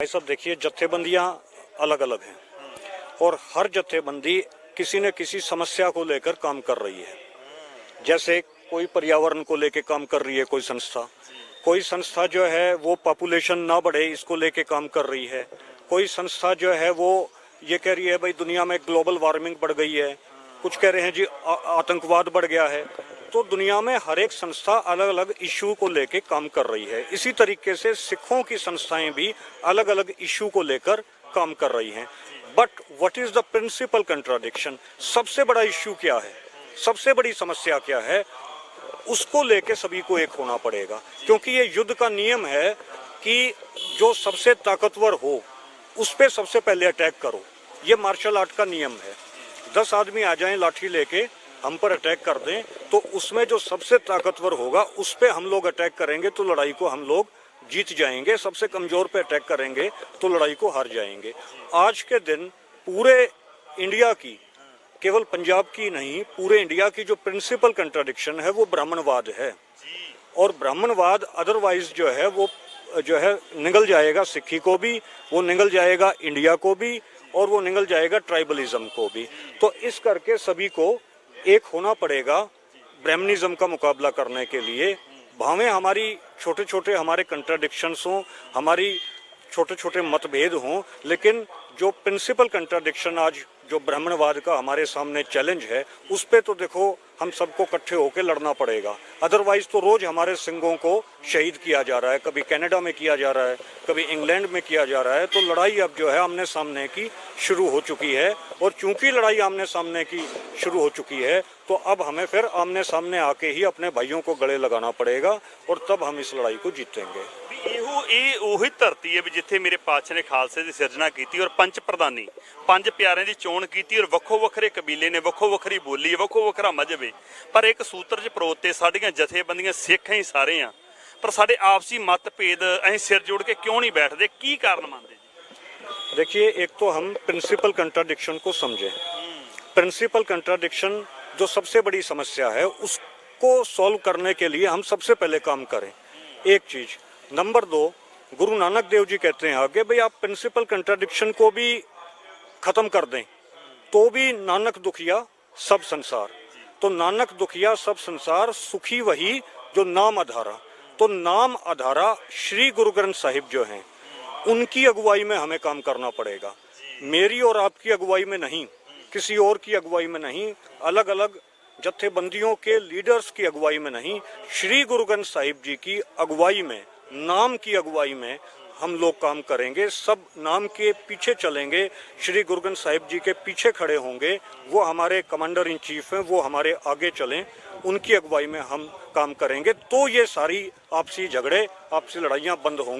भाई साहब देखिए, जत्थेबंदियां अलग अलग हैं और हर जत्थेबंदी किसी न किसी समस्या को लेकर काम कर रही है। जैसे कोई पर्यावरण को लेकर काम कर रही है, कोई संस्था जो है वो पॉपुलेशन ना बढ़े इसको लेके काम कर रही है, कोई संस्था जो है वो ये कह रही है भाई दुनिया में ग्लोबल वार्मिंग बढ़ गई है, कुछ कह रहे हैं जी आतंकवाद बढ़ गया है। तो दुनिया में हर एक संस्था अलग अलग इशू को लेके काम कर रही है। इसी तरीके से सिखों की संस्थाएं भी अलग अलग इशू को लेकर काम कर रही हैं। But what is the principal contradiction? सबसे बड़ा इशू क्या है, सबसे बड़ी समस्या क्या है, उसको लेके सभी को एक होना पड़ेगा। क्योंकि ये युद्ध का नियम है कि जो सबसे ताकतवर हो उस पर सबसे पहले अटैक करो। ये मार्शल आर्ट का नियम है। 10 आदमी आ जाएं लाठी लेके हम पर अटैक कर दें तो उसमें जो सबसे ताकतवर होगा उस पे हम लोग अटैक करेंगे तो लड़ाई को हम लोग जीत जाएंगे। सबसे कमजोर पे अटैक करेंगे तो लड़ाई को हार जाएंगे। आज के दिन पूरे इंडिया की, केवल पंजाब की नहीं, पूरे इंडिया की जो प्रिंसिपल कंट्राडिक्शन है वो ब्राह्मणवाद है। और ब्राह्मणवाद अदरवाइज जो है निगल जाएगा सिक्खी को भी, वो निगल जाएगा इंडिया को भी, और वो निगल जाएगा ट्राइबलिज्म को भी। तो इस करके सभी को एक होना पड़ेगा ब्राह्मणिज्म का मुकाबला करने के लिए। भावें हमारी छोटे छोटे हमारे कंट्राडिक्शंस हों, हमारी छोटे छोटे मतभेद हों, लेकिन जो प्रिंसिपल कंट्राडिक्शन आज जो ब्राह्मणवाद का हमारे सामने चैलेंज है उस पे तो देखो हम सबको इकट्ठे होकर लड़ना पड़ेगा। अदरवाइज तो रोज हमारे सिंगों को शहीद किया जा रहा है, कभी कनाडा में किया जा रहा है, कभी इंग्लैंड में किया जा रहा है। तो लड़ाई अब जो है आमने सामने की शुरू हो चुकी है। और चूंकि लड़ाई आमने सामने की शुरू हो चुकी है तो अब हमें फिर आमने सामने आके ही अपने भाइयों को गले लगाना पड़ेगा और तब हम इस लड़ाई को जीतेंगे। ਉਹੀ ਧਰਤੀ ਹੈ ਵੀ ਜਿੱਥੇ ਮੇਰੇ ਪਾਤਸ਼ਾਹ ਨੇ ਖਾਲਸੇ ਦੀ ਸਿਰਜਣਾ ਕੀਤੀ ਔਰ ਪੰਜ ਪ੍ਰਧਾਨੀ, ਪੰਜ ਪਿਆਰਿਆਂ ਦੀ ਚੋਣ ਕੀਤੀ ਔਰ ਵੱਖੋ ਵੱਖਰੇ ਕਬੀਲੇ ਨੇ, ਵੱਖੋ ਵੱਖਰੀ ਬੋਲੀ ਹੈ, ਵੱਖੋ ਵੱਖਰਾ ਮਜ਼ਹਬ ਹੈ, ਪਰ ਇੱਕ ਸੂਤਰ 'ਚ ਪਰੋਤੇ ਸਾਡੀਆਂ ਜਥੇਬੰਦੀਆਂ ਸਿੱਖ ਹੀ ਸਾਰੇ ਆ। ਪਰ ਸਾਡੇ ਆਪਸੀ ਮਤਭੇਦ ਅਸੀਂ ਸਿਰ ਜੋੜ ਕੇ क्यों नहीं बैठते, ਕੀ ਕਾਰਨ ਮੰਨਦੇ जी? देखिए, एक तो हम प्रिंसिपल कंट्राडिक्शन को समझें। प्रिंसिपल कंट्राडिक्शन जो सबसे बड़ी समस्या है उसको सॉल्व करने के लिए हम सबसे पहले काम करें, एक चीज। नंबर 2, गुरु नानक देव जी कहते हैं आगे भाई आप प्रिंसिपल कंट्राडिक्शन को भी खत्म कर दें तो भी नानक दुखिया सब संसार। तो नानक दुखिया सब संसार, सुखी वही जो नाम आधारा। तो नाम आधारा श्री गुरु ग्रंथ साहिब जो हैं उनकी अगुवाई में हमें काम करना पड़ेगा। मेरी और आपकी अगुवाई में नहीं, किसी और की अगुवाई में नहीं, अलग अलग जत्थेबंदियों के लीडर्स की अगुवाई में नहीं, श्री गुरु ग्रंथ साहिब जी की अगुवाई में, नाम की अगुवाई में हम लोग काम करेंगे। सब नाम के पीछे चलेंगे, श्री गुरु ग्रंथ साहिब जी के पीछे खड़े होंगे। वो हमारे कमांडर इन चीफ हैं, वो हमारे आगे चलें, उनकी अगुवाई में हम काम करेंगे। तो ये सारी आपसी झगड़े, आपसी लड़ाइयाँ बंद होंगी।